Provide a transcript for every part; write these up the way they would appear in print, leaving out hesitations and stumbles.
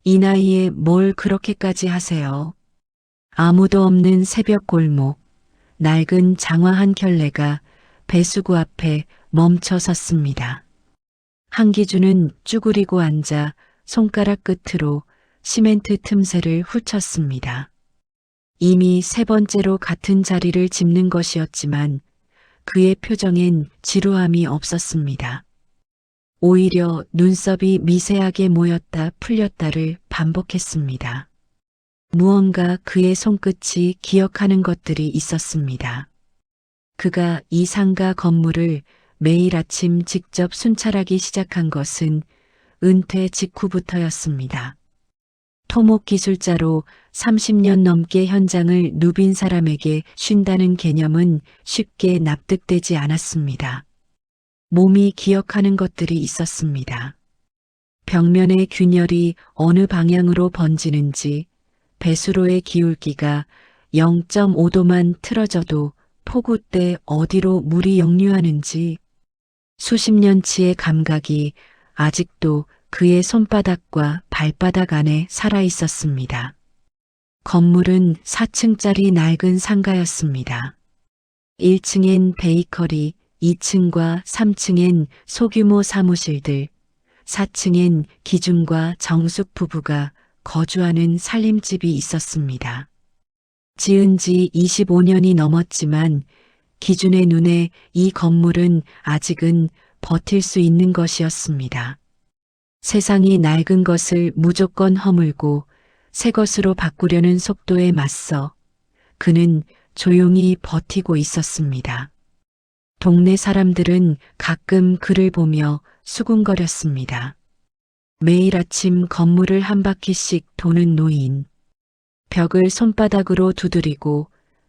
이 나이에 뭘 그렇게까지 하세요? 아무도 없는 새벽 골목, 낡은 장화 한 켤레가 배수구 앞에 멈춰 섰습니다. 한기준은 쭈그리고 앉아 손가락 끝으로 시멘트 틈새를 훑쳤습니다. 이미 세 번째로 같은 자리를 짚는 것이었지만 그의 표정엔 지루함이 없었습니다. 오히려 눈썹이 미세하게 모였다 풀렸다를 반복했습니다. 무언가 그의 손끝이 기억하는 것들이 있었습니다. 그가 이 상가 건물을 매일 아침 직접 순찰하기 시작한 것은 은퇴 직후부터였습니다. 토목 기술자로 30년 넘게 현장을 누빈 사람에게 쉰다는 개념은 쉽게 납득되지 않았습니다. 몸이 기억하는 것들이 있었습니다. 벽면의 균열이 어느 방향으로 번지는지, 배수로의 기울기가 0.5도만 틀어져도 폭우 때 어디로 물이 역류하는지, 수십 년치의 감각이 아직도 그의 손바닥과 발바닥 안에 살아 있었습니다. 건물은 4층짜리 낡은 상가였습니다. 1층엔 베이커리, 2층과 3층엔 소규모 사무실들, 4층엔 기준과 정숙 부부가 거주하는 살림집이 있었습니다. 지은 지 25년이 넘었지만 기준의 눈에 이 건물은 아직은 버틸 수 있는 것이었습니다. 세상이 낡은 것을 무조건 허물고 새 것으로 바꾸려는 속도에 맞서 그는 조용히 버티고 있었습니다. 동네 사람들은 가끔 그를 보며 수군거렸습니다. 매일 아침 건물을 한 바퀴씩 도는 노인, 벽을 손바닥으로 두드리고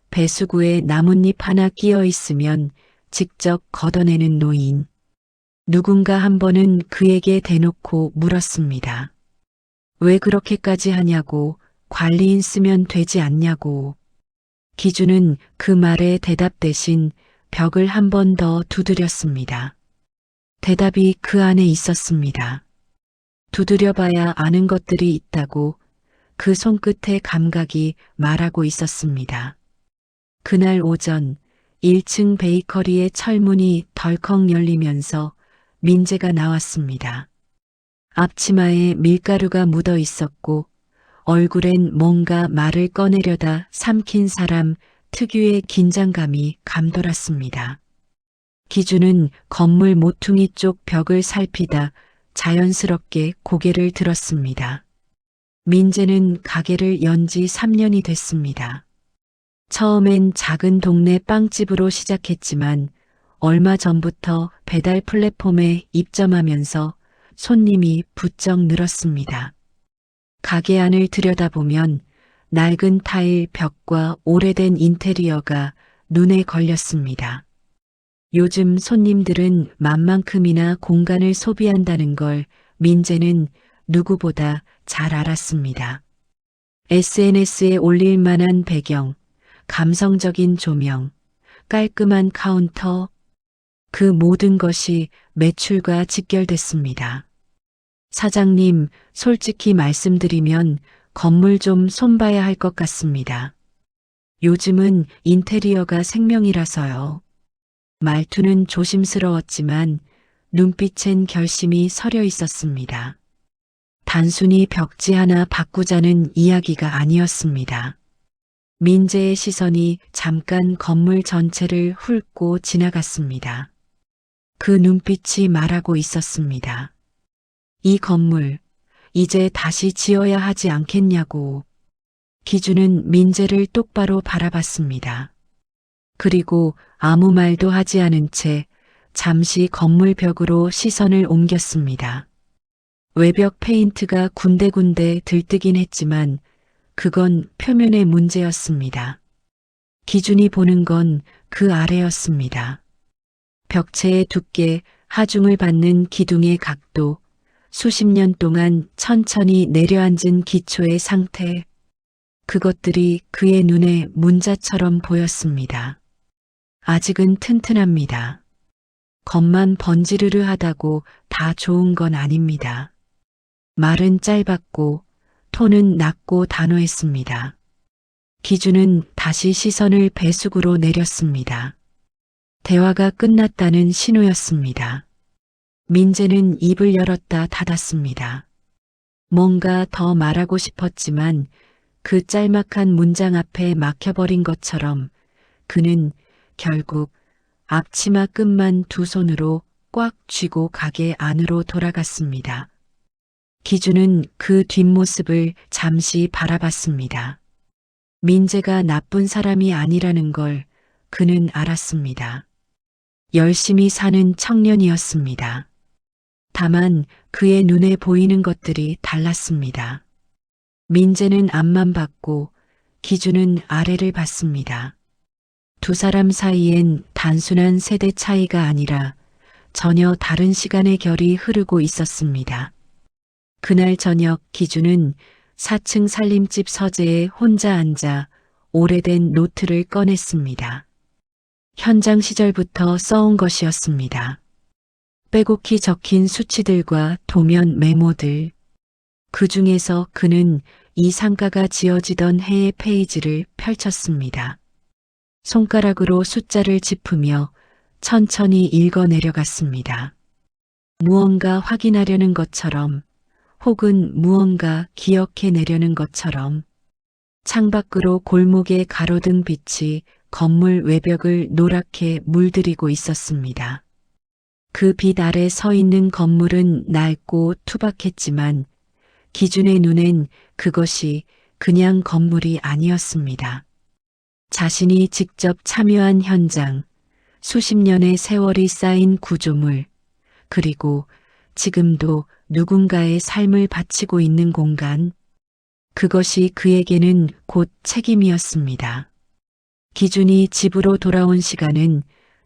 배수구에 나뭇잎 하나 끼어 있으면 직접 걷어내는 노인. 누군가 한 번은 그에게 대놓고 물었습니다. 왜 그렇게까지 하냐고, 관리인 쓰면 되지 않냐고. 기준은 그 말에 대답 대신 벽을 한 번 더 두드렸습니다. 대답이 그 안에 있었습니다. 두드려봐야 아는 것들이 있다고 그 손끝의 감각이 말하고 있었습니다. 그날 오전 1층 베이커리의 철문이 덜컥 열리면서 민재가 나왔습니다. 앞치마에 밀가루가 묻어 있었고 얼굴엔 뭔가 말을 꺼내려다 삼킨 사람 특유의 긴장감이 감돌았습니다. 기준은 건물 모퉁이 쪽 벽을 살피다 자연스럽게 고개를 들었습니다. 민재는 가게를 연 지 3년이 됐습니다. 처음엔 작은 동네 빵집으로 시작했지만 얼마 전부터 배달 플랫폼에 입점하면서 손님이 부쩍 늘었습니다. 가게 안을 들여다보면 낡은 타일 벽과 오래된 인테리어가 눈에 걸렸습니다. 요즘 손님들은 맘만큼이나 공간을 소비한다는 걸 민재는 누구보다 잘 알았습니다. SNS에 올릴 만한 배경, 감성적인 조명, 깔끔한 카운터, 그 모든 것이 매출과 직결됐습니다. 사장님, 솔직히 말씀드리면 건물 좀 손봐야 할 것 같습니다. 요즘은 인테리어가 생명이라서요. 말투는 조심스러웠지만 눈빛엔 결심이 서려 있었습니다. 단순히 벽지 하나 바꾸자는 이야기가 아니었습니다. 민재의 시선이 잠깐 건물 전체를 훑고 지나갔습니다. 그 눈빛이 말하고 있었습니다. 이 건물, 이제 다시 지어야 하지 않겠냐고. 기준은 민재를 똑바로 바라봤습니다. 그리고 아무 말도 하지 않은 채 잠시 건물 벽으로 시선을 옮겼습니다. 외벽 페인트가 군데군데 들뜨긴 했지만 그건 표면의 문제였습니다. 기준이 보는 건 그 아래였습니다. 벽체의 두께, 하중을 받는 기둥의 각도, 수십 년 동안 천천히 내려앉은 기초의 상태, 그것들이 그의 눈에 문자처럼 보였습니다. 아직은 튼튼합니다. 겉만 번지르르 하다고 다 좋은 건 아닙니다. 말은 짧았고 톤은 낮고 단호했습니다. 기준은 다시 시선을 배숙으로 내렸습니다. 대화가 끝났다는 신호였습니다. 민재는 입을 열었다 닫았습니다. 뭔가 더 말하고 싶었지만 그 짤막한 문장 앞에 막혀버린 것처럼 그는 결국 앞치마 끈만 두 손으로 꽉 쥐고 가게 안으로 돌아갔습니다. 기준은 그 뒷모습을 잠시 바라봤습니다. 민재가 나쁜 사람이 아니라는 걸 그는 알았습니다. 열심히 사는 청년이었습니다. 다만 그의 눈에 보이는 것들이 달랐습니다. 민재는 앞만 봤고 기준은 아래를 봤습니다. 두 사람 사이엔 단순한 세대 차이가 아니라 전혀 다른 시간의 결이 흐르고 있었습니다. 그날 저녁 기준은 4층 살림집 서재에 혼자 앉아 오래된 노트를 꺼냈습니다. 현장 시절부터 써온 것이었습니다. 빼곡히 적힌 수치들과 도면 메모들. 그 중에서 그는 이 상가가 지어지던 해의 페이지를 펼쳤습니다. 손가락으로 숫자를 짚으며 천천히 읽어 내려갔습니다. 무언가 확인하려는 것처럼 혹은 무언가 기억해 내려는 것처럼 창밖으로 골목의 가로등 빛이 건물 외벽을 노랗게 물들이고 있었습니다. 그 빛 아래 서 있는 건물은 낡고 투박했지만 기준의 눈엔 그것이 그냥 건물이 아니었습니다. 자신이 직접 참여한 현장, 수십 년의 세월이 쌓인 구조물, 그리고 지금도 누군가의 삶을 바치고 있는 공간, 그것이 그에게는 곧 책임이었습니다. 기준이 집으로 돌아온 시간은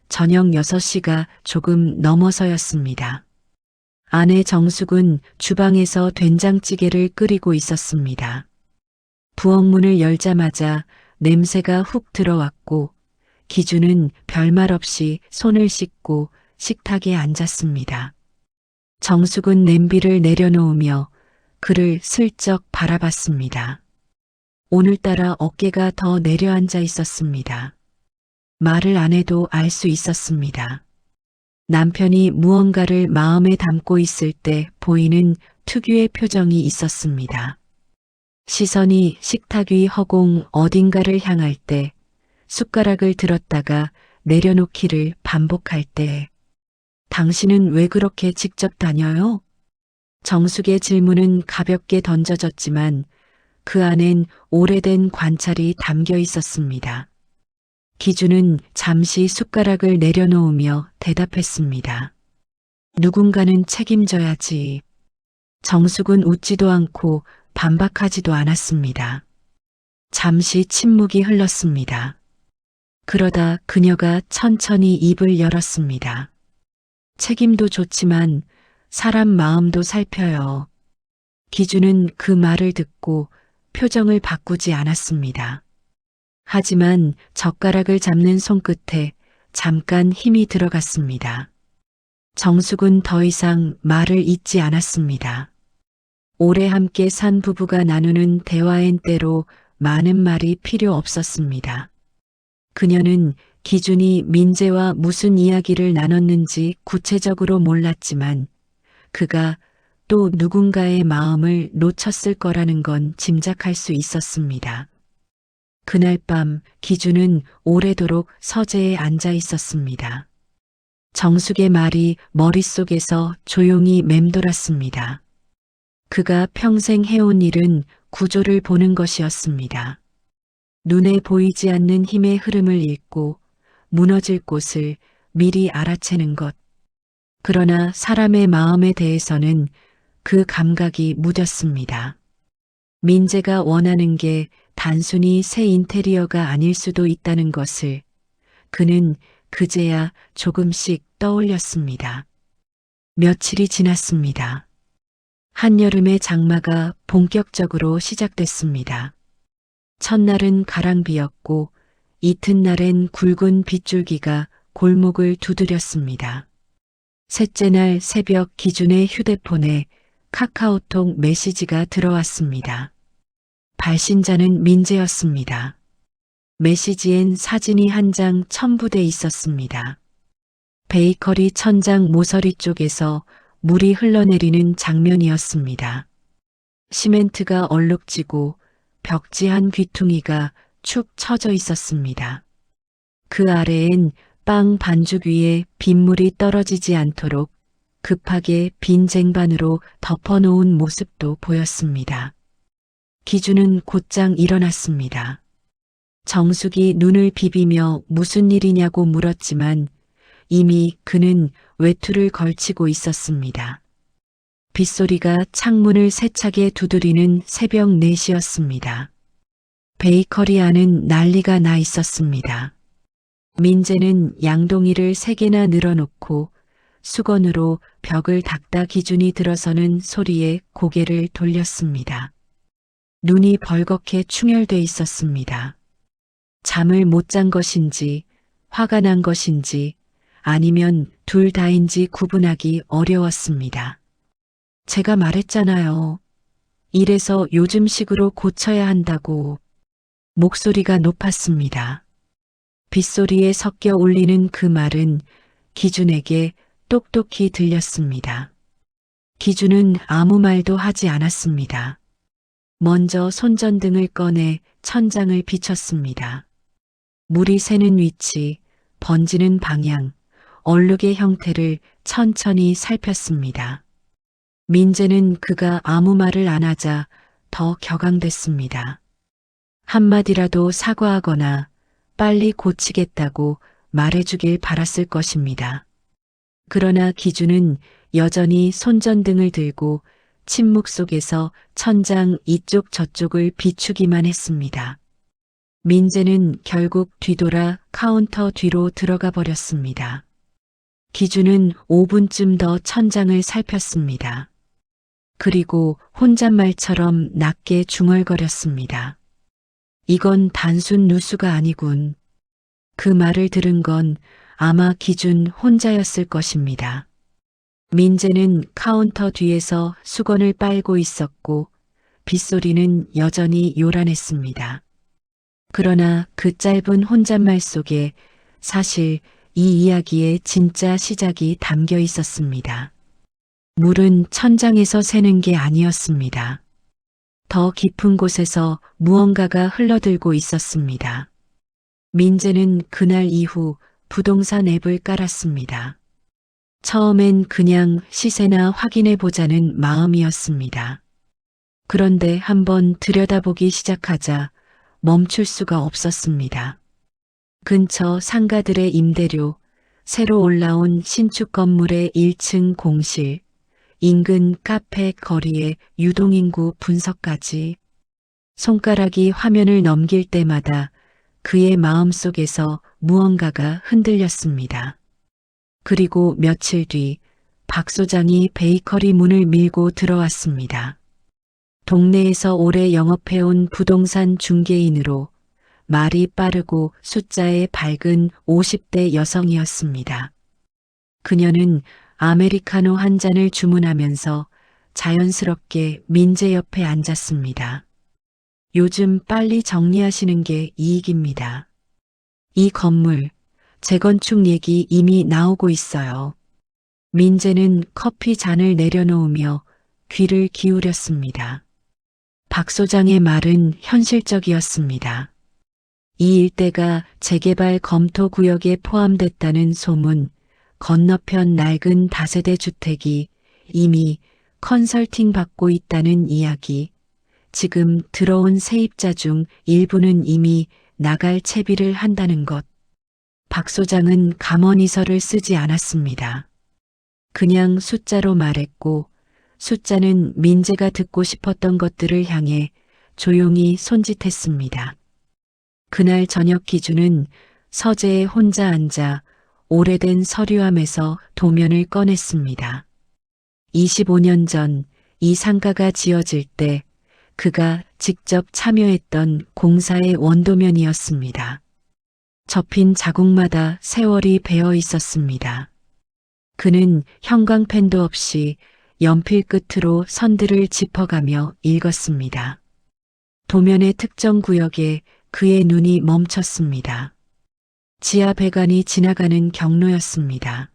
저녁 6시가 조금 넘어서였습니다. 아내 정숙은 주방에서 된장찌개를 끓이고 있었습니다. 부엌문을 열자마자 냄새가 훅 들어왔고 기준은 별말 없이 손을 씻고 식탁에 앉았습니다. 정숙은 냄비를 내려놓으며 그를 슬쩍 바라봤습니다. 오늘따라 어깨가 더 내려앉아 있었습니다. 말을 안 해도 알 수 있었습니다. 남편이 무언가를 마음에 담고 있을 때 보이는 특유의 표정이 있었습니다. 시선이 식탁 위 허공 어딘가를 향할 때, 숟가락을 들었다가 내려놓기를 반복할 때, 당신은 왜 그렇게 직접 다녀요? 정숙의 질문은 가볍게 던져졌지만 그 안엔 오래된 관찰이 담겨 있었습니다. 기준은 잠시 숟가락을 내려놓으며 대답했습니다. 누군가는 책임져야지. 정숙은 웃지도 않고 반박하지도 않았습니다. 잠시 침묵이 흘렀습니다. 그러다 그녀가 천천히 입을 열었습니다. 책임도 좋지만 사람 마음도 살펴요. 기준은 그 말을 듣고 표정을 바꾸지 않았습니다. 하지만 젓가락을 잡는 손끝에 잠깐 힘이 들어갔습니다. 정숙은 더 이상 말을 잇지 않았습니다. 오래 함께 산 부부가 나누는 대화엔 때로 많은 말이 필요 없었습니다. 그녀는 기준이 민재와 무슨 이야기를 나눴는지 구체적으로 몰랐지만 그가 또 누군가의 마음을 놓쳤을 거라는 건 짐작할 수 있었습니다. 그날 밤 기준은 오래도록 서재에 앉아 있었습니다. 정숙의 말이 머릿속에서 조용히 맴돌았습니다. 그가 평생 해온 일은 구조를 보는 것이었습니다. 눈에 보이지 않는 힘의 흐름을 읽고 무너질 곳을 미리 알아채는 것. 그러나 사람의 마음에 대해서는 그 감각이 무뎠습니다. 민재가 원하는 게 단순히 새 인테리어가 아닐 수도 있다는 것을 그는 그제야 조금씩 떠올렸습니다. 며칠이 지났습니다. 한여름의 장마가 본격적으로 시작됐습니다. 첫날은 가랑비였고 이튿날엔 굵은 빗줄기가 골목을 두드렸습니다. 셋째 날 새벽 기준의 휴대폰에 카카오톡 메시지가 들어왔습니다. 발신자는 민재였습니다. 메시지엔 사진이 한 장 첨부돼 있었습니다. 베이커리 천장 모서리 쪽에서 물이 흘러내리는 장면이었습니다. 시멘트가 얼룩지고 벽지한 귀퉁이가 축 처져 있었습니다. 그 아래엔 빵 반죽 위에 빗물이 떨어지지 않도록 급하게 빈 쟁반으로 덮어놓은 모습도 보였습니다. 기준은 곧장 일어났습니다. 정숙이 눈을 비비며 무슨 일이냐고 물었지만 이미 그는 외투를 걸치고 있었습니다. 빗소리가 창문을 세차게 두드리는 새벽 4시였습니다. 베이커리 안은 난리가 나 있었습니다. 민재는 양동이를 3개나 늘어놓고 수건으로 벽을 닦다 기준이 들어서는 소리에 고개를 돌렸습니다. 눈이 벌겋게 충혈돼 있었습니다. 잠을 못 잔 것인지 화가 난 것인지 아니면 둘 다인지 구분하기 어려웠습니다. 제가 말했잖아요. 이래서 요즘식으로 고쳐야 한다고. 목소리가 높았습니다. 빗소리에 섞여 울리는 그 말은 기준에게 똑똑히 들렸습니다. 기준은 아무 말도 하지 않았습니다. 먼저 손전등을 꺼내 천장을 비췄습니다. 물이 새는 위치, 번지는 방향, 얼룩의 형태를 천천히 살폈습니다. 민재는 그가 아무 말을 안 하자 더 격앙됐습니다. 한마디라도 사과하거나 빨리 고치겠다고 말해주길 바랐을 것입니다. 그러나 기준은 여전히 손전등을 들고 침묵 속에서 천장 이쪽 저쪽을 비추기만 했습니다. 민재는 결국 뒤돌아 카운터 뒤로 들어가 버렸습니다. 기준은 5분쯤 더 천장을 살폈습니다. 그리고 혼잣말처럼 낮게 중얼거렸습니다. 이건 단순 누수가 아니군. 그 말을 들은 건 아마 기준 혼자였을 것입니다. 민재는 카운터 뒤에서 수건을 빨고 있었고 빗소리는 여전히 요란했습니다. 그러나 그 짧은 혼잣말 속에 사실 이 이야기의 진짜 시작이 담겨 있었습니다. 물은 천장에서 새는 게 아니었습니다. 더 깊은 곳에서 무언가가 흘러들고 있었습니다. 민재는 그날 이후 부동산 앱을 깔았습니다. 처음엔 그냥 시세나 확인해 보자는 마음이었습니다. 그런데 한번 들여다보기 시작하자 멈출 수가 없었습니다. 근처 상가들의 임대료, 새로 올라온 신축 건물의 1층 공실, 인근 카페 거리의 유동인구 분석까지 손가락이 화면을 넘길 때마다 그의 마음속에서 무언가가 흔들렸습니다. 그리고 며칠 뒤 박 소장이 베이커리 문을 밀고 들어왔습니다. 동네에서 오래 영업해온 부동산 중개인으로 말이 빠르고 숫자에 밝은 50대 여성이었습니다. 그녀는 아메리카노 한 잔을 주문하면서 자연스럽게 민재 옆에 앉았습니다. 요즘 빨리 정리하시는 게 이익입니다. 이 건물, 재건축 얘기 이미 나오고 있어요. 민재는 커피 잔을 내려놓으며 귀를 기울였습니다. 박 소장의 말은 현실적이었습니다. 이 일대가 재개발 검토 구역에 포함됐다는 소문, 건너편 낡은 다세대 주택이 이미 컨설팅 받고 있다는 이야기, 지금 들어온 세입자 중 일부는 이미 나갈 채비를 한다는 것. 박 소장은 감언이설을 쓰지 않았습니다. 그냥 숫자로 말했고 숫자는 민재가 듣고 싶었던 것들을 향해 조용히 손짓했습니다. 그날 저녁 기준은 서재에 혼자 앉아 오래된 서류함에서 도면을 꺼냈습니다. 25년 전 이 상가가 지어질 때 그가 직접 참여했던 공사의 원도면이었습니다. 접힌 자국마다 세월이 배어 있었습니다. 그는 형광펜도 없이 연필 끝으로 선들을 짚어가며 읽었습니다. 도면의 특정 구역에 그의 눈이 멈췄습니다. 지하 배관이 지나가는 경로였습니다.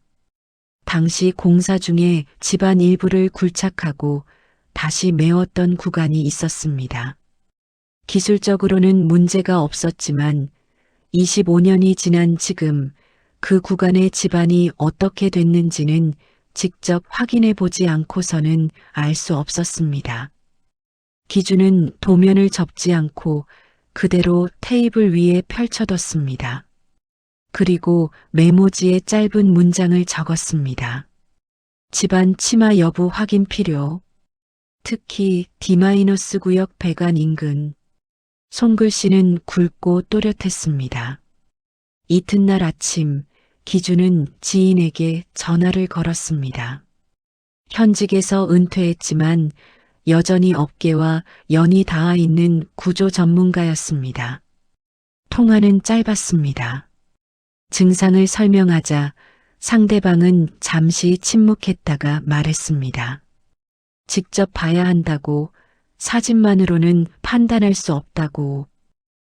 당시 공사 중에 집안 일부를 굴착하고 다시 메웠던 구간이 있었습니다. 기술적으로는 문제가 없었지만 25년이 지난 지금 그 구간의 집안이 어떻게 됐는지는 직접 확인해 보지 않고서는 알 수 없었습니다. 기준은 도면을 접지 않고 그대로 테이블 위에 펼쳐뒀습니다. 그리고 메모지에 짧은 문장을 적었습니다. 집안 침하 여부 확인 필요. 특히 D- 구역 배관 인근. 손글씨는 굵고 또렷했습니다. 이튿날 아침 기준은 지인에게 전화를 걸었습니다. 현직에서 은퇴했지만 여전히 업계와 연이 닿아 있는 구조 전문가였습니다. 통화는 짧았습니다. 증상을 설명하자 상대방은 잠시 침묵했다가 말했습니다. 직접 봐야 한다고, 사진만으로는 판단할 수 없다고.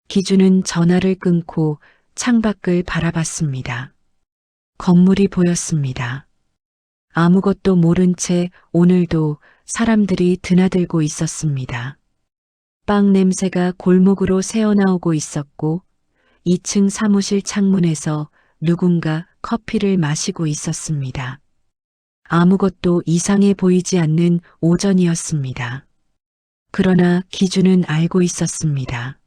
기준은 전화를 끊고 창밖을 바라봤습니다. 건물이 보였습니다. 아무것도 모른 채 오늘도 사람들이 드나들고 있었습니다. 빵 냄새가 골목으로 새어나오고 있었고 2층 사무실 창문에서 누군가 커피를 마시고 있었습니다. 아무것도 이상해 보이지 않는 오전이었습니다. 그러나 기준은 알고 있었습니다.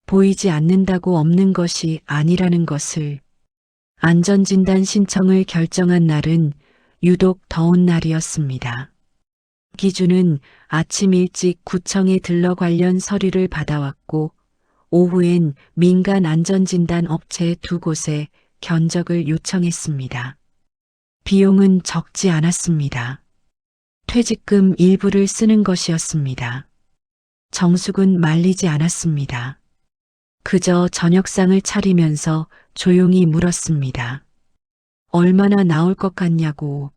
보이지 않는다고 없는 것이 아니라는 것을. 안전진단 신청을 결정한 날은 유독 더운 날이었습니다. 기준은 아침 일찍 구청에 들러 관련 서류를 받아왔고 오후엔 민간 안전진단 업체 2곳에 견적을 요청했습니다. 비용은 적지 않았습니다. 퇴직금 일부를 쓰는 것이었습니다. 정숙은 말리지 않았습니다. 그저 저녁상을 차리면서 조용히 물었습니다. 얼마나 나올 것 같냐고.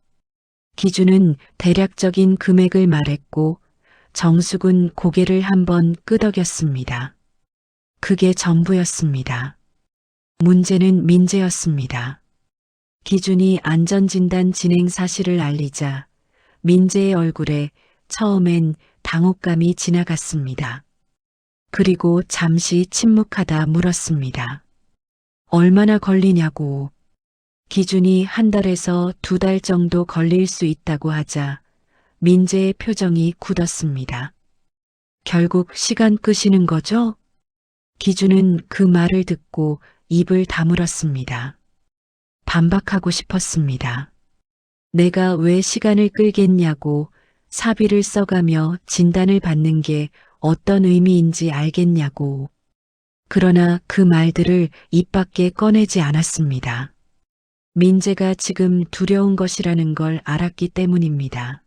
기준은 대략적인 금액을 말했고 정숙은 고개를 한번 끄덕였습니다. 그게 전부였습니다. 문제는 민재였습니다. 기준이 안전진단 진행 사실을 알리자 민재의 얼굴에 처음엔 당혹감이 지나갔습니다. 그리고 잠시 침묵하다 물었습니다. 얼마나 걸리냐고. 기준이 1달에서 2달 정도 걸릴 수 있다고 하자 민재의 표정이 굳었습니다. 결국 시간 끄시는 거죠? 기준은 그 말을 듣고 입을 다물었습니다. 반박하고 싶었습니다. 내가 왜 시간을 끌겠냐고, 사비를 써가며 진단을 받는 게 어떤 의미인지 알겠냐고. 그러나 그 말들을 입 밖에 꺼내지 않았습니다. 민재가 지금 두려운 것이라는 걸 알았기 때문입니다.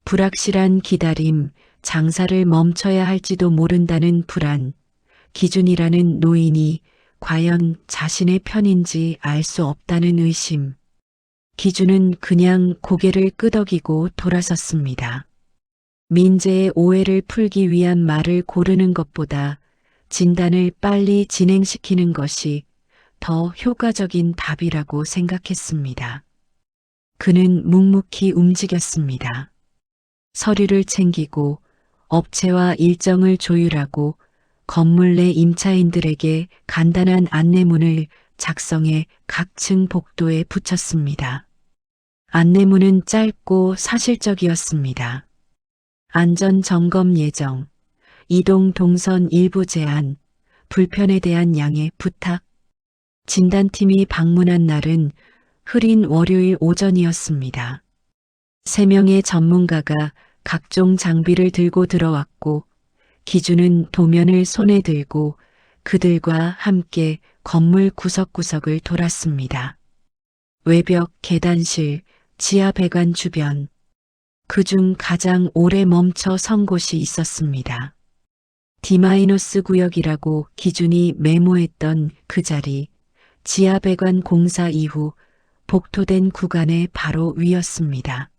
불확실한 기다림, 장사를 멈춰야 할지도 모른다는 불안, 기준이라는 노인이 과연 자신의 편인지 알 수 없다는 의심. 기준은 그냥 고개를 끄덕이고 돌아섰습니다. 민재의 오해를 풀기 위한 말을 고르는 것보다 진단을 빨리 진행시키는 것이 더 효과적인 답이라고 생각했습니다. 그는 묵묵히 움직였습니다. 서류를 챙기고 업체와 일정을 조율하고 건물 내 임차인들에게 간단한 안내문을 작성해 각 층 복도에 붙였습니다. 안내문은 짧고 사실적이었습니다. 안전 점검 예정, 이동 동선 일부 제한, 불편에 대한 양해 부탁. 진단팀이 방문한 날은 흐린 월요일 오전이었습니다. 3명의 전문가가 각종 장비를 들고 들어왔고 기준은 도면을 손에 들고 그들과 함께 건물 구석구석을 돌았습니다. 외벽, 계단실, 지하 배관 주변. 그중 가장 오래 멈춰 선 곳이 있었습니다. D- 구역이라고 기준이 메모했던 그 자리, 지하 배관 공사 이후 복토된 구간의 바로 위였습니다.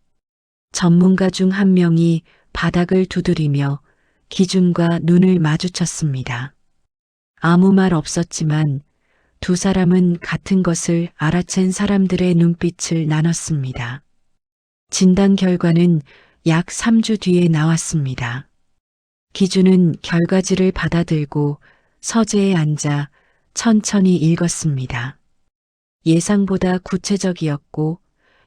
전문가 중 한 명이 바닥을 두드리며 기준과 눈을 마주쳤습니다. 아무 말 없었지만 두 사람은 같은 것을 알아챈 사람들의 눈빛을 나눴습니다. 진단 결과는 약 3주 뒤에 나왔습니다. 기준은 결과지를 받아들고 서재에 앉아 천천히 읽었습니다. 예상보다 구체적이었고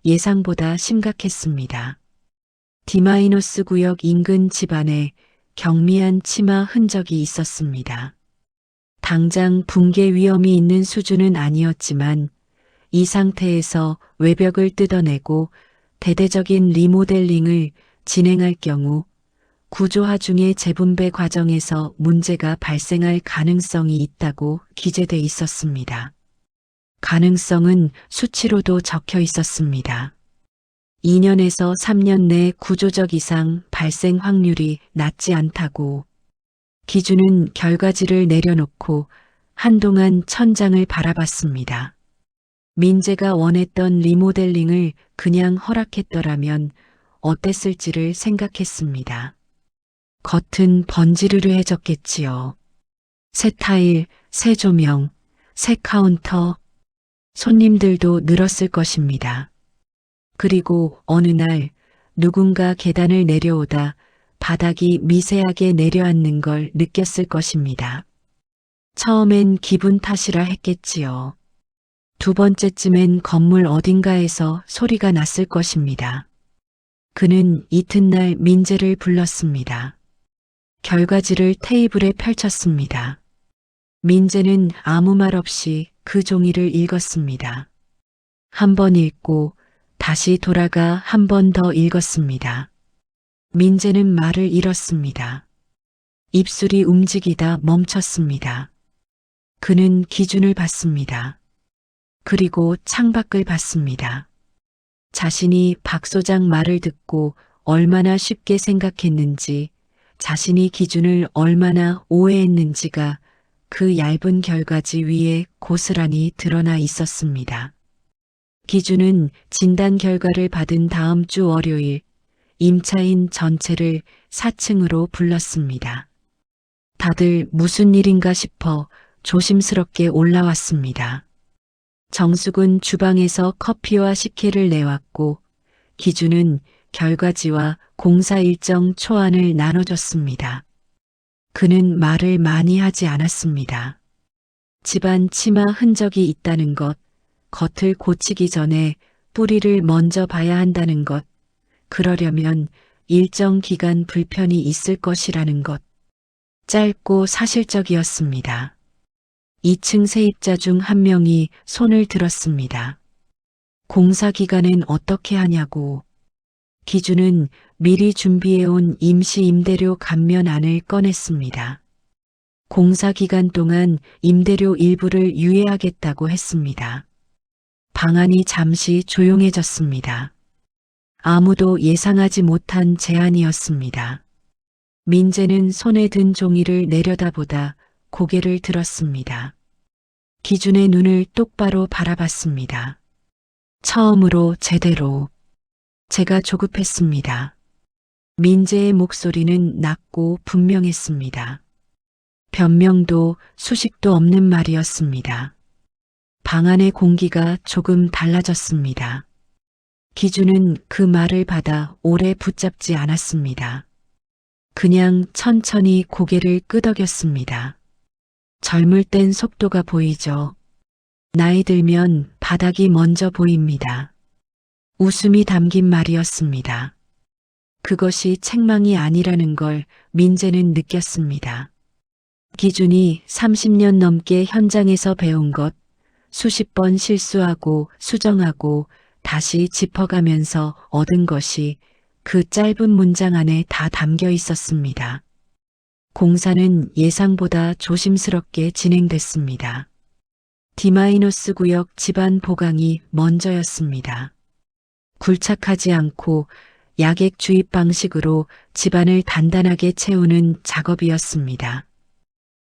예상보다 심각했습니다. D- 구역 인근 집안에 경미한 치마 흔적이 있었습니다. 당장 붕괴 위험이 있는 수준은 아니었지만 이 상태에서 외벽을 뜯어내고 대대적인 리모델링을 진행할 경우 구조화 중의 재분배 과정에서 문제가 발생할 가능성이 있다고 기재돼 있었습니다. 가능성은 수치로도 적혀 있었습니다. 2년에서 3년 내 구조적 이상 발생 확률이 낮지 않다고. 기준은 결과지를 내려놓고 한동안 천장을 바라봤습니다. 민재가 원했던 리모델링을 그냥 허락했더라면 어땠을지를 생각했습니다. 겉은 번지르르해졌겠지요. 새 타일, 새 조명, 새 카운터, 손님들도 늘었을 것입니다. 그리고 어느 날 누군가 계단을 내려오다 바닥이 미세하게 내려앉는 걸 느꼈을 것입니다. 처음엔 기분 탓이라 했겠지요. 두 번째쯤엔 건물 어딘가에서 소리가 났을 것입니다. 그는 이튿날 민재를 불렀습니다. 결과지를 테이블에 펼쳤습니다. 민재는 아무 말 없이 그 종이를 읽었습니다. 한 번 읽고 다시 돌아가 한 번 더 읽었습니다. 민재는 말을 잃었습니다. 입술이 움직이다 멈췄습니다. 그는 기준을 봤습니다. 그리고 창밖을 봤습니다. 자신이 박 소장 말을 듣고 얼마나 쉽게 생각했는지, 자신이 기준을 얼마나 오해했는지가 그 얇은 결과지 위에 고스란히 드러나 있었습니다. 기준은 진단 결과를 받은 다음 주 월요일 임차인 전체를 4층으로 불렀습니다. 다들 무슨 일인가 싶어 조심스럽게 올라왔습니다. 정숙은 주방에서 커피와 식혜를 내왔고 기준은 결과지와 공사 일정 초안을 나눠줬습니다. 그는 말을 많이 하지 않았습니다. 집안 치마 흔적이 있다는 것, 겉을 고치기 전에 뿌리를 먼저 봐야 한다는 것, 그러려면 일정 기간 불편이 있을 것이라는 것. 짧고 사실적이었습니다. 2층 세입자 중 한 명이 손을 들었습니다. 공사 기간엔 어떻게 하냐고. 기준은 미리 준비해온 임시 임대료 감면안을 꺼냈습니다. 공사 기간 동안 임대료 일부를 유예하겠다고 했습니다. 방안이 잠시 조용해졌습니다. 아무도 예상하지 못한 제안이었습니다. 민재는 손에 든 종이를 내려다보다 고개를 들었습니다. 기준의 눈을 똑바로 바라봤습니다. 처음으로 제대로. 제가 조급했습니다. 민재의 목소리는 낮고 분명했습니다. 변명도 수식도 없는 말이었습니다. 방 안의 공기가 조금 달라졌습니다. 기준은 그 말을 받아 오래 붙잡지 않았습니다. 그냥 천천히 고개를 끄덕였습니다. 젊을 땐 속도가 보이죠. 나이 들면 바닥이 먼저 보입니다. 웃음이 담긴 말이었습니다. 그것이 책망이 아니라는 걸 민재는 느꼈습니다. 기준이 30년 넘게 현장에서 배운 것, 수십 번 실수하고 수정하고 다시 짚어가면서 얻은 것이 그 짧은 문장 안에 다 담겨 있었습니다. 공사는 예상보다 조심스럽게 진행됐습니다. D-구역 집안 보강이 먼저였습니다. 굴착하지 않고 약액 주입 방식으로 집안을 단단하게 채우는 작업이었습니다.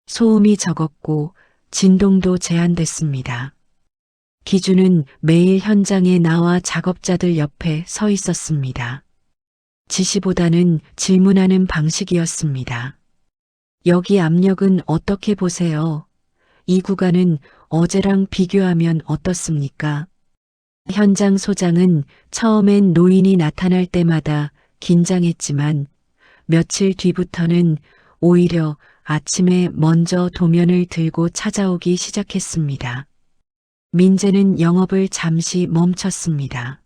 소음이 적었고 진동도 제한됐습니다. 기준은 매일 현장에 나와 작업자들 옆에 서 있었습니다. 지시보다는 질문하는 방식이었습니다. 여기 압력은 어떻게 보세요? 이 구간은 어제랑 비교하면 어떻습니까? 현장 소장은 처음엔 노인이 나타날 때마다 긴장했지만 며칠 뒤부터는 오히려 아침에 먼저 도면을 들고 찾아오기 시작했습니다. 민재는 영업을 잠시 멈췄습니다.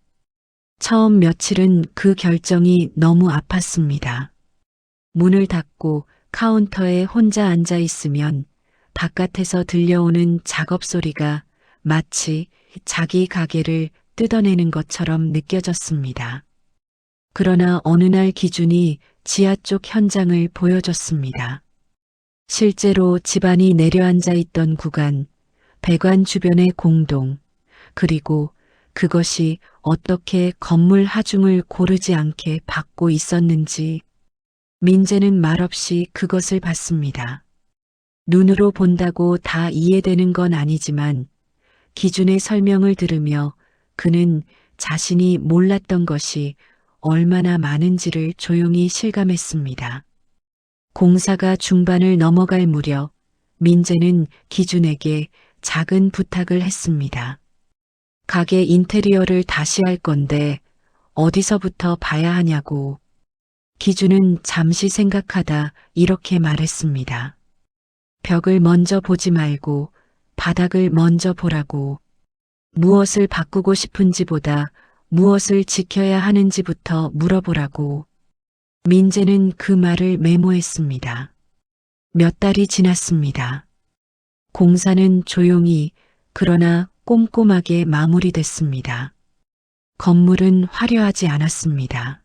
처음 며칠은 그 결정이 너무 아팠습니다. 문을 닫고 카운터에 혼자 앉아 있으면 바깥에서 들려오는 작업 소리가 마치 자기 가게를 뜯어내는 것처럼 느껴졌습니다. 그러나 어느 날 기준이 지하 쪽 현장을 보여줬습니다. 실제로 집안이 내려앉아 있던 구간, 배관 주변의 공동, 그리고 그것이 어떻게 건물 하중을 고르지 않게 받고 있었는지 민재는 말없이 그것을 봤습니다. 눈으로 본다고 다 이해되는 건 아니지만 기준의 설명을 들으며 그는 자신이 몰랐던 것이 얼마나 많은지를 조용히 실감했습니다. 공사가 중반을 넘어갈 무렵 민재는 기준에게 작은 부탁을 했습니다. 가게 인테리어를 다시 할 건데 어디서부터 봐야 하냐고. 기준은 잠시 생각하다 이렇게 말했습니다. 벽을 먼저 보지 말고 바닥을 먼저 보라고. 무엇을 바꾸고 싶은지보다 무엇을 지켜야 하는지부터 물어보라고. 민재는 그 말을 메모했습니다. 몇 달이 지났습니다. 공사는 조용히 그러나 꼼꼼하게 마무리됐습니다. 건물은 화려하지 않았습니다.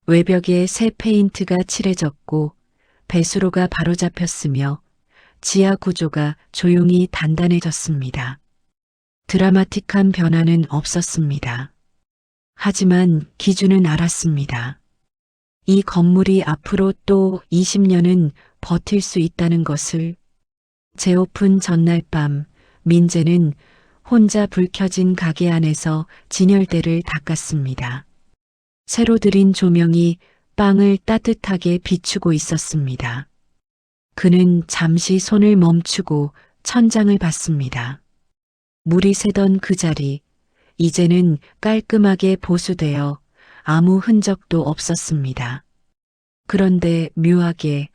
외벽에 새 페인트가 칠해졌고 배수로가 바로잡혔으며 지하 구조가 조용히 단단해졌습니다. 드라마틱한 변화는 없었습니다. 하지만 기준은 알았습니다. 이 건물이 앞으로 또 20년은 버틸 수 있다는 것을. 재오픈 전날 밤 민재는 혼자 불 켜진 가게 안에서 진열대를 닦았습니다. 새로 들인 조명이 빵을 따뜻하게 비추고 있었습니다. 그는 잠시 손을 멈추고 천장을 봤습니다. 물이 새던 그 자리, 이제는 깔끔하게 보수되어 아무 흔적도 없었습니다. 그런데 묘하게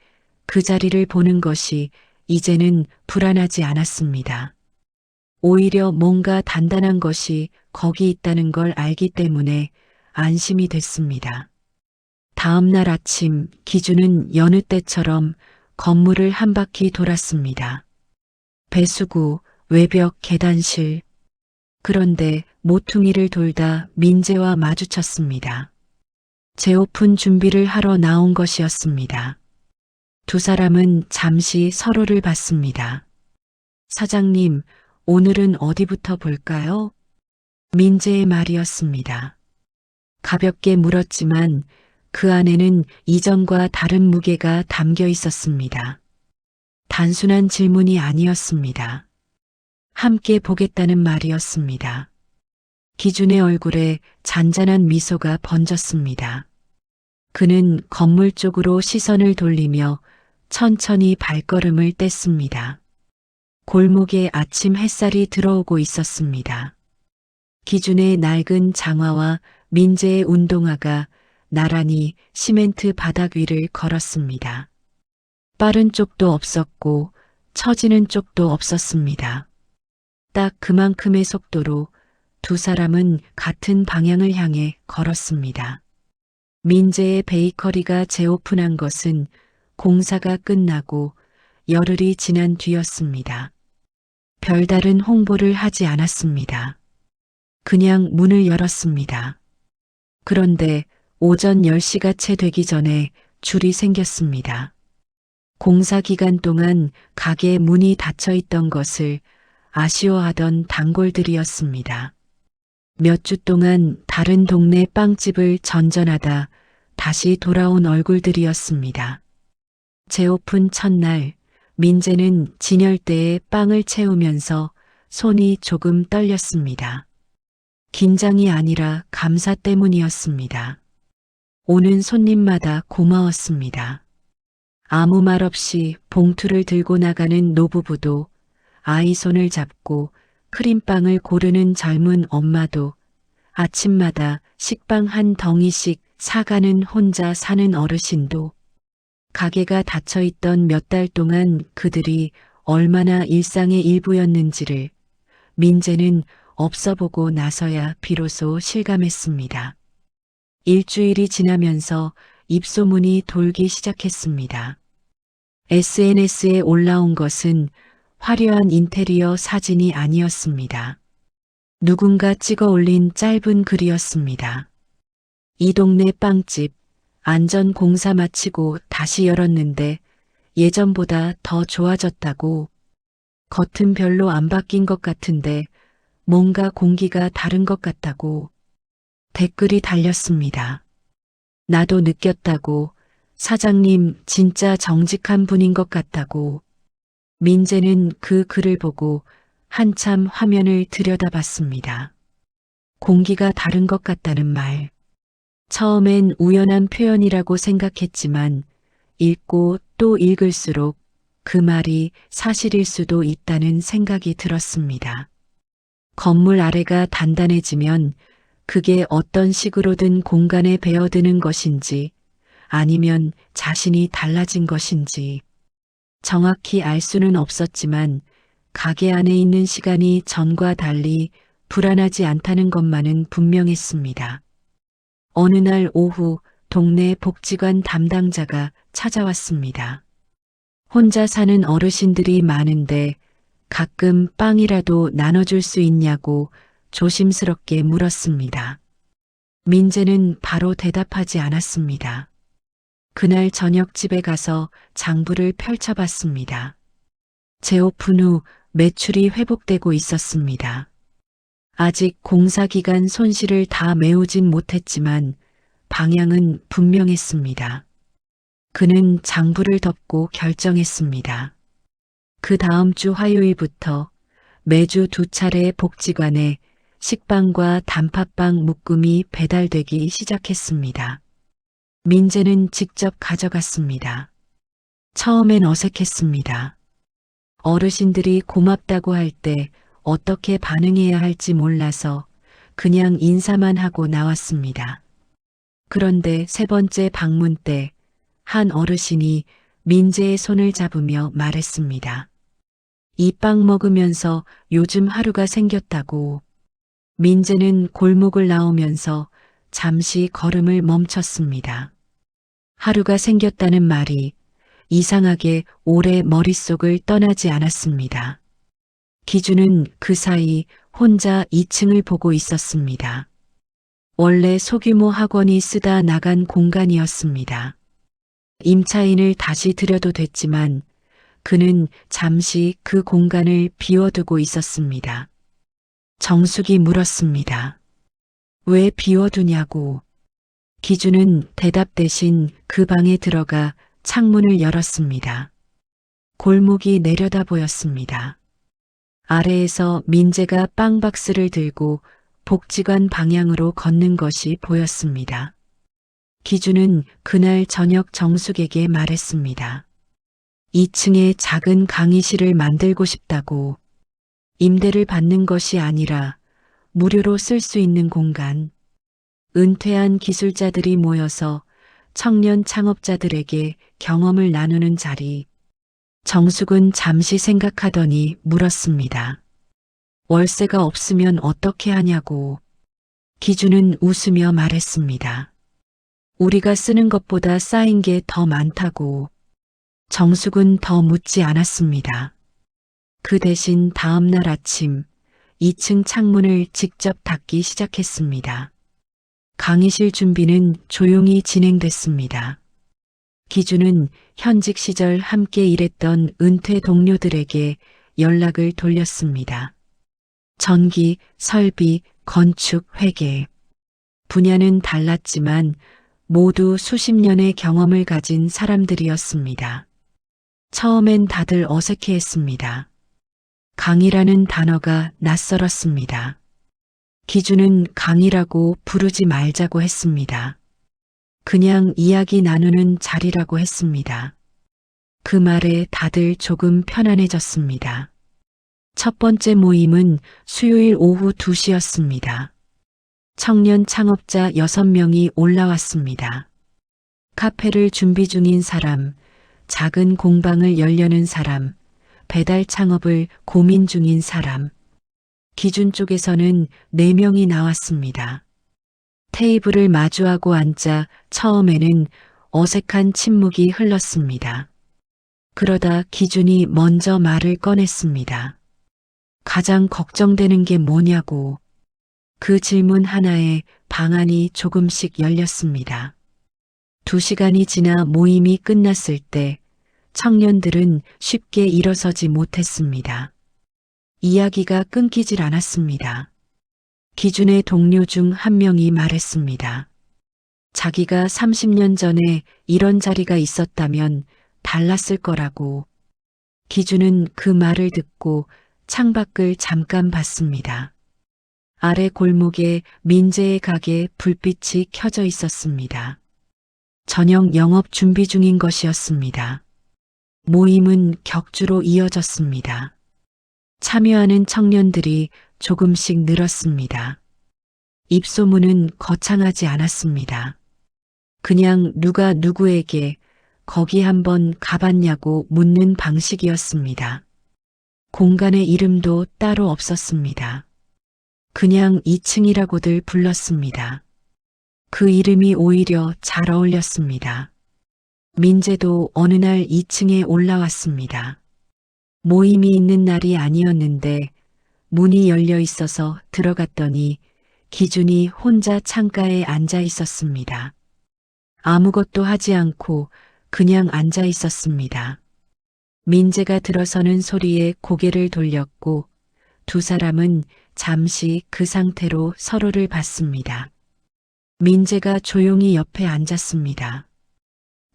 그 자리를 보는 것이 이제는 불안하지 않았습니다. 오히려 뭔가 단단한 것이 거기 있다는 걸 알기 때문에 안심이 됐습니다. 다음 날 아침 기준은 여느 때처럼 건물을 한 바퀴 돌았습니다. 배수구, 외벽, 계단실. 그런데 모퉁이를 돌다 민재와 마주쳤습니다. 재오픈 준비를 하러 나온 것이었습니다. 두 사람은 잠시 서로를 봤습니다. 사장님, 오늘은 어디부터 볼까요? 민재의 말이었습니다. 가볍게 물었지만 그 안에는 이전과 다른 무게가 담겨 있었습니다. 단순한 질문이 아니었습니다. 함께 보겠다는 말이었습니다. 기준의 얼굴에 잔잔한 미소가 번졌습니다. 그는 건물 쪽으로 시선을 돌리며 천천히 발걸음을 뗐습니다. 골목에 아침 햇살이 들어오고 있었습니다. 기준의 낡은 장화와 민재의 운동화가 나란히 시멘트 바닥 위를 걸었습니다. 빠른 쪽도 없었고 처지는 쪽도 없었습니다. 딱 그만큼의 속도로 두 사람은 같은 방향을 향해 걸었습니다. 민재의 베이커리가 재오픈한 것은 공사가 끝나고 열흘이 지난 뒤였습니다. 별다른 홍보를 하지 않았습니다. 그냥 문을 열었습니다. 그런데 오전 10시가 채 되기 전에 줄이 생겼습니다. 공사 기간 동안 가게 문이 닫혀 있던 것을 아쉬워하던 단골들이었습니다. 몇 주 동안 다른 동네 빵집을 전전하다 다시 돌아온 얼굴들이었습니다. 재오픈 첫날 민재는 진열대에 빵을 채우면서 손이 조금 떨렸습니다. 긴장이 아니라 감사 때문이었습니다. 오는 손님마다 고마웠습니다. 아무 말 없이 봉투를 들고 나가는 노부부도, 아이 손을 잡고 크림빵을 고르는 젊은 엄마도, 아침마다 식빵 한 덩이씩 사가는 혼자 사는 어르신도, 가게가 닫혀 있던 몇 달 동안 그들이 얼마나 일상의 일부였는지를 민재는 없어 보고 나서야 비로소 실감했습니다. 일주일이 지나면서 입소문이 돌기 시작했습니다. SNS에 올라온 것은 화려한 인테리어 사진이 아니었습니다. 누군가 찍어 올린 짧은 글이었습니다. 이 동네 빵집, 안전 공사 마치고 다시 열었는데 예전보다 더 좋아졌다고. 겉은 별로 안 바뀐 것 같은데 뭔가 공기가 다른 것 같다고. 댓글이 달렸습니다. 나도 느꼈다고. 사장님 진짜 정직한 분인 것 같다고. 민재는 그 글을 보고 한참 화면을 들여다봤습니다. 공기가 다른 것 같다는 말. 처음엔 우연한 표현이라고 생각했지만 읽고 또 읽을수록 그 말이 사실일 수도 있다는 생각이 들었습니다. 건물 아래가 단단해지면 그게 어떤 식으로든 공간에 배어드는 것인지 아니면 자신이 달라진 것인지 정확히 알 수는 없었지만 가게 안에 있는 시간이 전과 달리 불안하지 않다는 것만은 분명했습니다. 어느 날 오후 동네 복지관 담당자가 찾아왔습니다. 혼자 사는 어르신들이 많은데 가끔 빵이라도 나눠줄 수 있냐고 조심스럽게 물었습니다. 민재는 바로 대답하지 않았습니다. 그날 저녁 집에 가서 장부를 펼쳐봤습니다. 재오픈 후 매출이 회복되고 있었습니다. 아직 공사 기간 손실을 다 메우진 못했지만 방향은 분명했습니다. 그는 장부를 덮고 결정했습니다. 그 다음 주 화요일부터 매주 2차례 복지관에 식빵과 단팥빵 묶음이 배달되기 시작했습니다. 민재는 직접 가져갔습니다. 처음엔 어색했습니다. 어르신들이 고맙다고 할 때 어떻게 반응해야 할지 몰라서 그냥 인사만 하고 나왔습니다. 그런데 3번째 방문 때 한 어르신이 민재의 손을 잡으며 말했습니다. 이 빵 먹으면서 요즘 하루가 생겼다고. 민재는 골목을 나오면서 잠시 걸음을 멈췄습니다. 하루가 생겼다는 말이 이상하게 오래 머릿속을 떠나지 않았습니다. 기준은 그 사이 혼자 2층을 보고 있었습니다. 원래 소규모 학원이 쓰다 나간 공간이었습니다. 임차인을 다시 들여도 됐지만 그는 잠시 그 공간을 비워두고 있었습니다. 정숙이 물었습니다. 왜 비워두냐고. 기준은 대답 대신 그 방에 들어가 창문을 열었습니다. 골목이 내려다 보였습니다. 아래에서 민재가 빵 박스를 들고 복지관 방향으로 걷는 것이 보였습니다. 기준은 그날 저녁 정숙에게 말했습니다. 2층에 작은 강의실을 만들고 싶다고. 임대를 받는 것이 아니라 무료로 쓸 수 있는 공간. 은퇴한 기술자들이 모여서 청년 창업자들에게 경험을 나누는 자리. 정숙은 잠시 생각하더니 물었습니다. 월세가 없으면 어떻게 하냐고. 기준은 웃으며 말했습니다. 우리가 쓰는 것보다 쌓인 게 더 많다고. 정숙은 더 묻지 않았습니다. 그 대신 다음 날 아침 2층 창문을 직접 닫기 시작했습니다. 강의실 준비는 조용히 진행됐습니다. 기준은 현직 시절 함께 일했던 은퇴 동료들에게 연락을 돌렸습니다. 전기, 설비, 건축, 회계. 분야는 달랐지만 모두 수십 년의 경험을 가진 사람들이었습니다. 처음엔 다들 어색해했습니다. 강의라는 단어가 낯설었습니다. 기준은 강의라고 부르지 말자고 했습니다. 그냥 이야기 나누는 자리라고 했습니다. 그 말에 다들 조금 편안해졌습니다. 첫 번째 모임은 수요일 오후 2시였습니다. 청년 창업자 6명이 올라왔습니다. 카페를 준비 중인 사람, 작은 공방을 열려는 사람, 배달 창업을 고민 중인 사람. 기준 쪽에서는 4명이 나왔습니다. 테이블을 마주하고 앉자 처음에는 어색한 침묵이 흘렀습니다. 그러다 기준이 먼저 말을 꺼냈습니다. 가장 걱정되는 게 뭐냐고. 그 질문 하나에 방안이 조금씩 열렸습니다. 2시간이 지나 모임이 끝났을 때 청년들은 쉽게 일어서지 못했습니다. 이야기가 끊기질 않았습니다. 기준의 동료 중 한 명이 말했습니다. 자기가 30년 전에 이런 자리가 있었다면 달랐을 거라고. 기준은 그 말을 듣고 창밖을 잠깐 봤습니다. 아래 골목에 민재의 가게 불빛이 켜져 있었습니다. 저녁 영업 준비 중인 것이었습니다. 모임은 격주로 이어졌습니다. 참여하는 청년들이 조금씩 늘었습니다. 입소문은 거창하지 않았습니다. 그냥 누가 누구에게 거기 한번 가봤냐고 묻는 방식이었습니다. 공간의 이름도 따로 없었습니다. 그냥 2층이라고들 불렀습니다. 그 이름이 오히려 잘 어울렸습니다. 민재도 어느 날 2층에 올라왔습니다. 모임이 있는 날이 아니었는데 문이 열려 있어서 들어갔더니 기준이 혼자 창가에 앉아 있었습니다. 아무것도 하지 않고 그냥 앉아 있었습니다. 민재가 들어서는 소리에 고개를 돌렸고 두 사람은 잠시 그 상태로 서로를 봤습니다. 민재가 조용히 옆에 앉았습니다.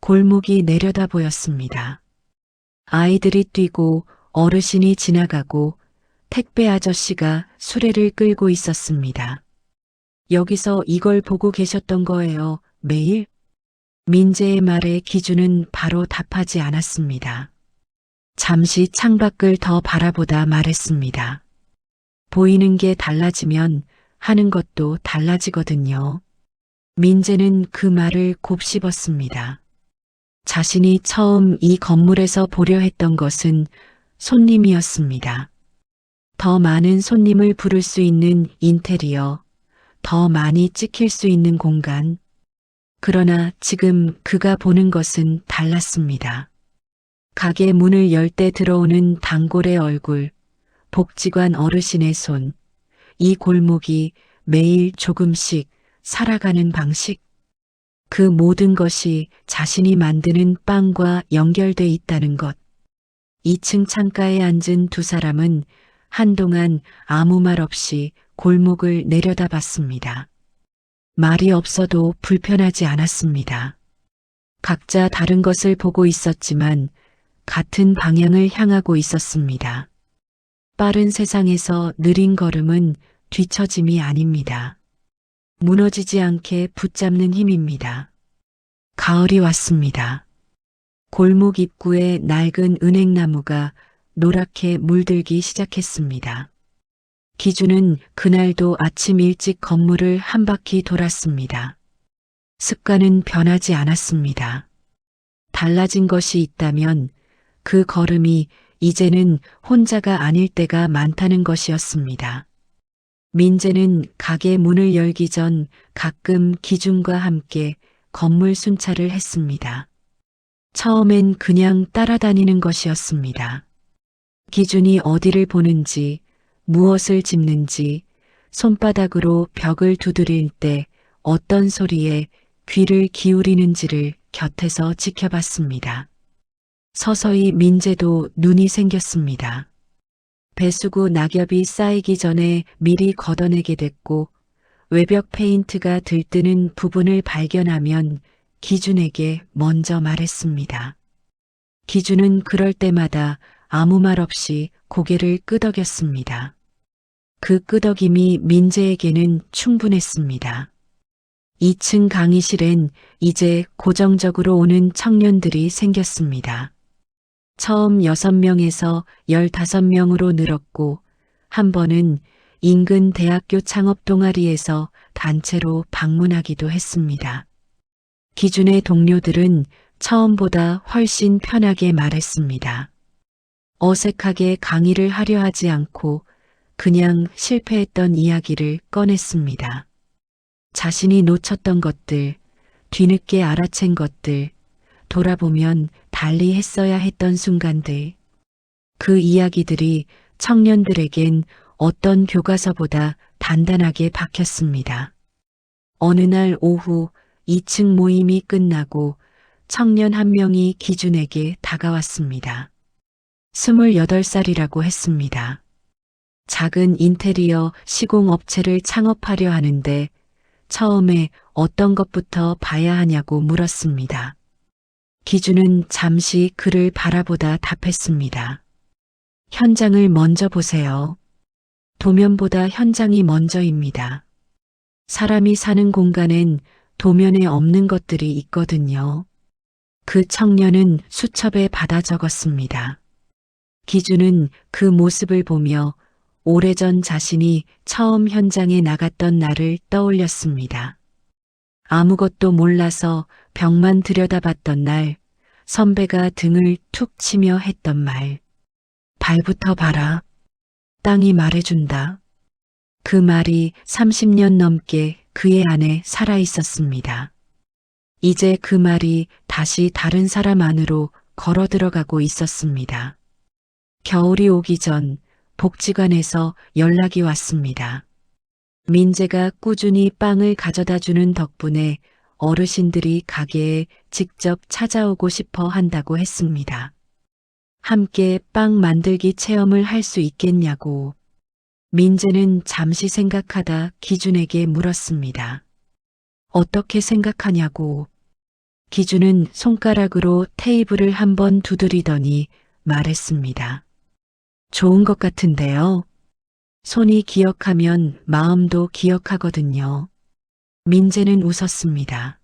골목이 내려다 보였습니다. 아이들이 뛰고 어르신이 지나가고 택배 아저씨가 수레를 끌고 있었습니다. 여기서 이걸 보고 계셨던 거예요, 매일? 민재의 말에 기준은 바로 답하지 않았습니다. 잠시 창밖을 더 바라보다 말했습니다. 보이는 게 달라지면 하는 것도 달라지거든요. 민재는 그 말을 곱씹었습니다. 자신이 처음 이 건물에서 보려 했던 것은 손님이었습니다. 더 많은 손님을 부를 수 있는 인테리어, 더 많이 찍힐 수 있는 공간. 그러나 지금 그가 보는 것은 달랐습니다. 가게 문을 열 때 들어오는 단골의 얼굴, 복지관 어르신의 손, 이 골목이 매일 조금씩 살아가는 방식. 그 모든 것이 자신이 만드는 빵과 연결돼 있다는 것. 2층 창가에 앉은 두 사람은 한동안 아무 말 없이 골목을 내려다봤습니다. 말이 없어도 불편하지 않았습니다. 각자 다른 것을 보고 있었지만 같은 방향을 향하고 있었습니다. 빠른 세상에서 느린 걸음은 뒤처짐이 아닙니다. 무너지지 않게 붙잡는 힘입니다. 가을이 왔습니다. 골목 입구에 낡은 은행나무가 노랗게 물들기 시작했습니다. 기준은 그날도 아침 일찍 건물을 한 바퀴 돌았습니다. 습관은 변하지 않았습니다. 달라진 것이 있다면 그 걸음이 이제는 혼자가 아닐 때가 많다는 것이었습니다. 민재는 가게 문을 열기 전 가끔 기준과 함께 건물 순찰을 했습니다. 처음엔 그냥 따라다니는 것이었습니다. 기준이 어디를 보는지, 무엇을 짚는지, 손바닥으로 벽을 두드릴 때 어떤 소리에 귀를 기울이는지를 곁에서 지켜봤습니다. 서서히 민재도 눈이 생겼습니다. 배수구 낙엽이 쌓이기 전에 미리 걷어내게 됐고 외벽 페인트가 들뜨는 부분을 발견하면 기준에게 먼저 말했습니다. 기준은 그럴 때마다 아무 말 없이 고개를 끄덕였습니다. 그 끄덕임이 민재에게는 충분했습니다. 2층 강의실엔 이제 고정적으로 오는 청년들이 생겼습니다. 처음 6명에서 15명으로 늘었고 한 번은 인근 대학교 창업 동아리에서 단체로 방문하기도 했습니다. 기준의 동료들은 처음보다 훨씬 편하게 말했습니다. 어색하게 강의를 하려 하지 않고 그냥 실패했던 이야기를 꺼냈습니다. 자신이 놓쳤던 것들, 뒤늦게 알아챈 것들, 돌아보면 달리 했어야 했던 순간들. 그 이야기들이 청년들에겐 어떤 교과서보다 단단하게 박혔습니다. 어느 날 오후 2층 모임이 끝나고 청년 한 명이 기준에게 다가왔습니다. 28살이라고 했습니다. 작은 인테리어 시공업체를 창업하려 하는데 처음에 어떤 것부터 봐야 하냐고 물었습니다. 기준은 잠시 그를 바라보다 답했습니다. 현장을 먼저 보세요. 도면보다 현장이 먼저입니다. 사람이 사는 공간엔 도면에 없는 것들이 있거든요. 그 청년은 수첩에 받아 적었습니다. 기준은 그 모습을 보며 오래전 자신이 처음 현장에 나갔던 날을 떠올렸습니다. 아무것도 몰라서 벽만 들여다봤던 날, 선배가 등을 툭 치며 했던 말. 발부터 봐라. 땅이 말해준다. 그 말이 30년 넘게 그의 안에 살아 있었습니다. 이제 그 말이 다시 다른 사람 안으로 걸어 들어가고 있었습니다. 겨울이 오기 전 복지관에서 연락이 왔습니다. 민재가 꾸준히 빵을 가져다 주는 덕분에 어르신들이 가게에 직접 찾아오고 싶어 한다고 했습니다. 함께 빵 만들기 체험을 할 수 있겠냐고. 민재는 잠시 생각하다 기준에게 물었습니다. 어떻게 생각하냐고. 기준은 손가락으로 테이블을 한번 두드리더니 말했습니다. 좋은 것 같은데요. 손이 기억하면 마음도 기억하거든요. 민재는 웃었습니다.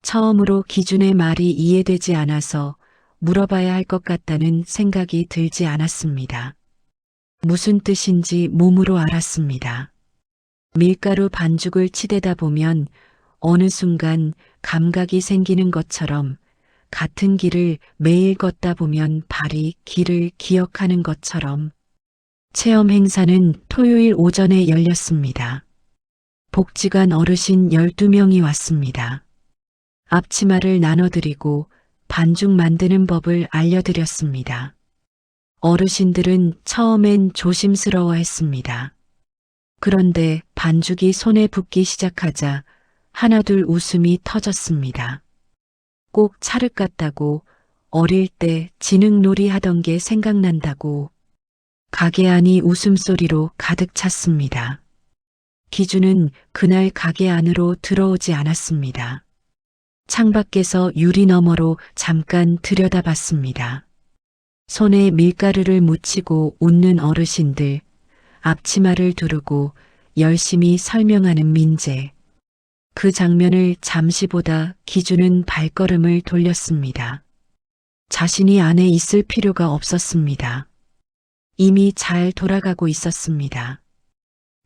처음으로 기준의 말이 이해되지 않아서 물어봐야 할 것 같다는 생각이 들지 않았습니다. 무슨 뜻인지 몸으로 알았습니다. 밀가루 반죽을 치대다 보면 어느 순간 감각이 생기는 것처럼 같은 길을 매일 걷다 보면 발이 길을 기억하는 것처럼 체험 행사는 토요일 오전에 열렸습니다. 복지관 어르신 12명이 왔습니다. 앞치마를 나눠드리고 반죽 만드는 법을 알려드렸습니다. 어르신들은 처음엔 조심스러워했습니다. 그런데 반죽이 손에 붙기 시작하자 하나둘 웃음이 터졌습니다. 꼭 찰흙 같다고, 어릴 때 지능놀이 하던 게 생각난다고. 가게 안이 웃음소리로 가득 찼습니다. 기준은 그날 가게 안으로 들어오지 않았습니다. 창밖에서 유리 너머로 잠깐 들여다봤습니다. 손에 밀가루를 묻히고 웃는 어르신들, 앞치마를 두르고 열심히 설명하는 민재. 그 장면을 잠시 보다 기준은 발걸음을 돌렸습니다. 자신이 안에 있을 필요가 없었습니다. 이미 잘 돌아가고 있었습니다.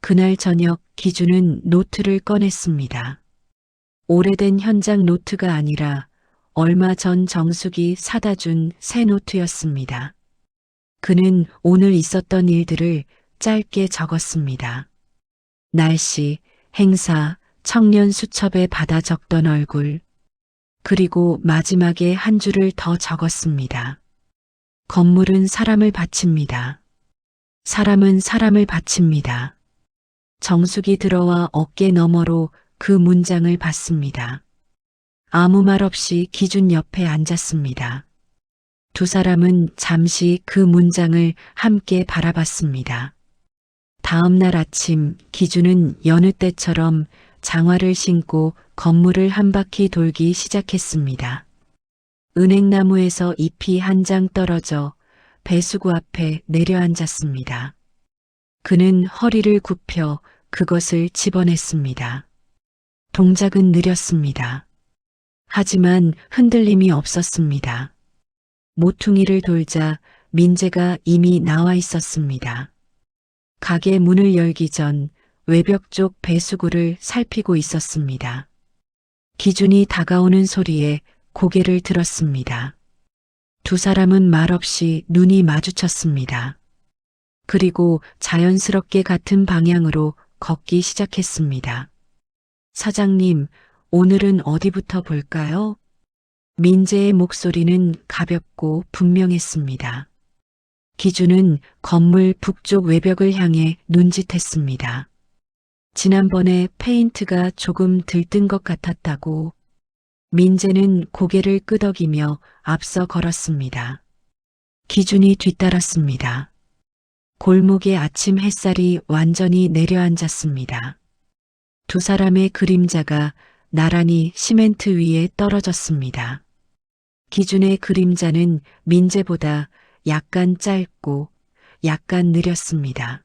그날 저녁 기준은 노트를 꺼냈습니다. 오래된 현장 노트가 아니라 얼마 전 정숙이 사다 준 새 노트였습니다. 그는 오늘 있었던 일들을 짧게 적었습니다. 날씨, 행사, 청년 수첩에 받아 적던 얼굴, 그리고 마지막에 한 줄을 더 적었습니다. 건물은 사람을 바칩니다. 사람은 사람을 바칩니다. 정숙이 들어와 어깨 너머로 그 문장을 봤습니다. 아무 말 없이 기준 옆에 앉았습니다. 두 사람은 잠시 그 문장을 함께 바라봤습니다. 다음 날 아침 기준은 여느 때처럼 장화를 신고 건물을 한 바퀴 돌기 시작했습니다. 은행나무에서 잎이 한 장 떨어져 배수구 앞에 내려앉았습니다. 그는 허리를 굽혀 그것을 집어냈습니다. 동작은 느렸습니다. 하지만 흔들림이 없었습니다. 모퉁이를 돌자 민재가 이미 나와 있었습니다. 가게 문을 열기 전 외벽 쪽 배수구를 살피고 있었습니다. 기준이 다가오는 소리에 고개를 들었습니다. 두 사람은 말없이 눈이 마주쳤습니다. 그리고 자연스럽게 같은 방향으로 걷기 시작했습니다. 사장님, 오늘은 어디부터 볼까요? 민재의 목소리는 가볍고 분명했습니다. 기준은 건물 북쪽 외벽을 향해 눈짓했습니다. 지난번에 페인트가 조금 들뜬 것 같았다고. 민재는 고개를 끄덕이며 앞서 걸었습니다. 기준이 뒤따랐습니다. 골목에 아침 햇살이 완전히 내려앉았습니다. 두 사람의 그림자가 나란히 시멘트 위에 떨어졌습니다. 기준의 그림자는 민재보다 약간 짧고 약간 느렸습니다.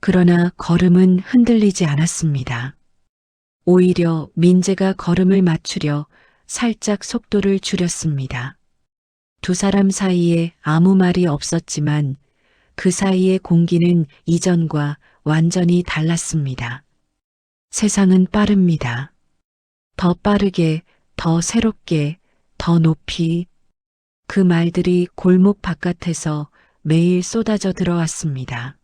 그러나 걸음은 흔들리지 않았습니다. 오히려 민재가 걸음을 맞추려 살짝 속도를 줄였습니다. 두 사람 사이에 아무 말이 없었지만 그 사이의 공기는 이전과 완전히 달랐습니다. 세상은 빠릅니다. 더 빠르게, 더 새롭게, 더 높이. 그 말들이 골목 바깥에서 매일 쏟아져 들어왔습니다.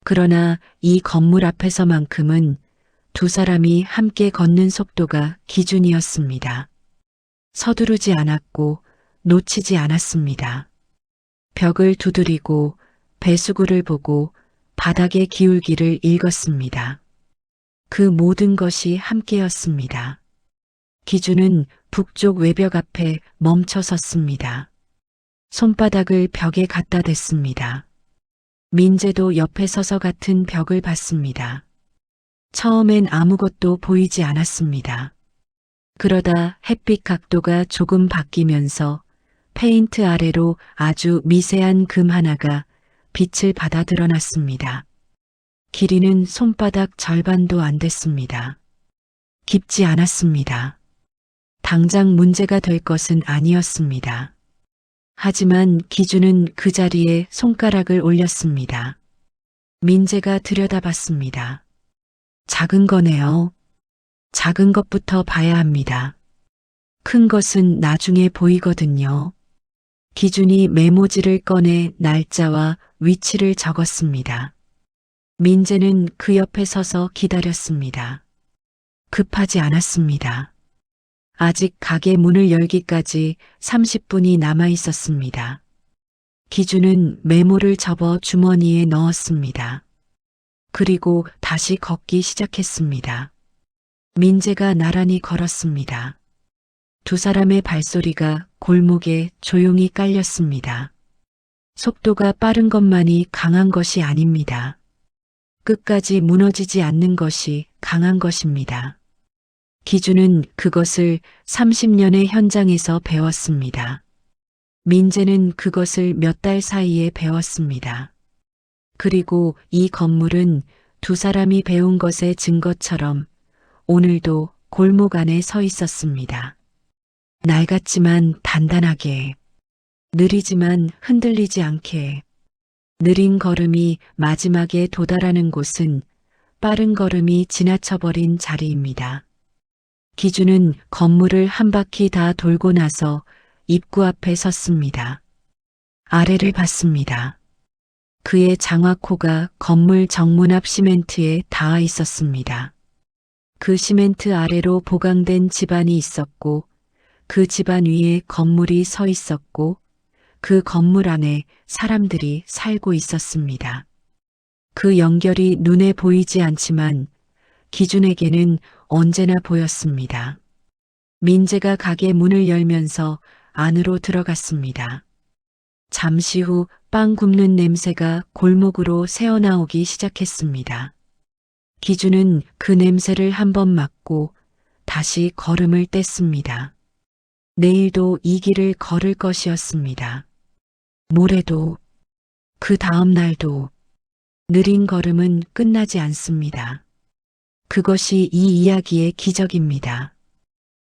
그러나 이 건물 앞에서만큼은 두 사람이 함께 걷는 속도가 기준이었습니다. 서두르지 않았고 놓치지 않았습니다. 벽을 두드리고 배수구를 보고 바닥의 기울기를 읽었습니다. 그 모든 것이 함께였습니다. 기준은 북쪽 외벽 앞에 멈춰 섰습니다. 손바닥을 벽에 갖다 댔습니다. 민재도 옆에 서서 같은 벽을 봤습니다. 처음엔 아무것도 보이지 않았습니다. 그러다 햇빛 각도가 조금 바뀌면서 페인트 아래로 아주 미세한 금 하나가 빛을 받아 드러났습니다. 길이는 손바닥 절반도 안 됐습니다. 깊지 않았습니다. 당장 문제가 될 것은 아니었습니다. 하지만 기준은 그 자리에 손가락을 올렸습니다. 민재가 들여다봤습니다. 작은 거네요. 작은 것부터 봐야 합니다. 큰 것은 나중에 보이거든요. 기준이 메모지를 꺼내 날짜와 위치를 적었습니다. 민재는 그 옆에 서서 기다렸습니다. 급하지 않았습니다. 아직 가게 문을 열기까지 30분이 남아 있었습니다. 기준은 메모를 접어 주머니에 넣었습니다. 그리고 다시 걷기 시작했습니다. 민재가 나란히 걸었습니다. 두 사람의 발소리가 골목에 조용히 깔렸습니다. 속도가 빠른 것만이 강한 것이 아닙니다. 끝까지 무너지지 않는 것이 강한 것입니다. 기준은 그것을 30년의 현장에서 배웠습니다. 민재는 그것을 몇 달 사이에 배웠습니다. 그리고 이 건물은 두 사람이 배운 것의 증거처럼 오늘도 골목 안에 서 있었습니다. 낡았지만 단단하게, 느리지만 흔들리지 않게. 느린 걸음이 마지막에 도달하는 곳은 빠른 걸음이 지나쳐버린 자리입니다. 기준은 건물을 한 바퀴 다 돌고 나서 입구 앞에 섰습니다. 아래를 봤습니다. 그의 장화코가 건물 정문 앞 시멘트에 닿아 있었습니다. 그 시멘트 아래로 보강된 집안이 있었고 그 집안 위에 건물이 서 있었고 그 건물 안에 사람들이 살고 있었습니다. 그 연결이 눈에 보이지 않지만 기준에게는 언제나 보였습니다. 민재가 가게 문을 열면서 안으로 들어갔습니다. 잠시 후 빵 굽는 냄새가 골목으로 새어나오기 시작했습니다. 기준은 그 냄새를 한번 맡고 다시 걸음을 뗐습니다. 내일도 이 길을 걸을 것이었습니다. 모레도, 그 다음 날도. 느린 걸음은 끝나지 않습니다. 그것이 이 이야기의 기적입니다.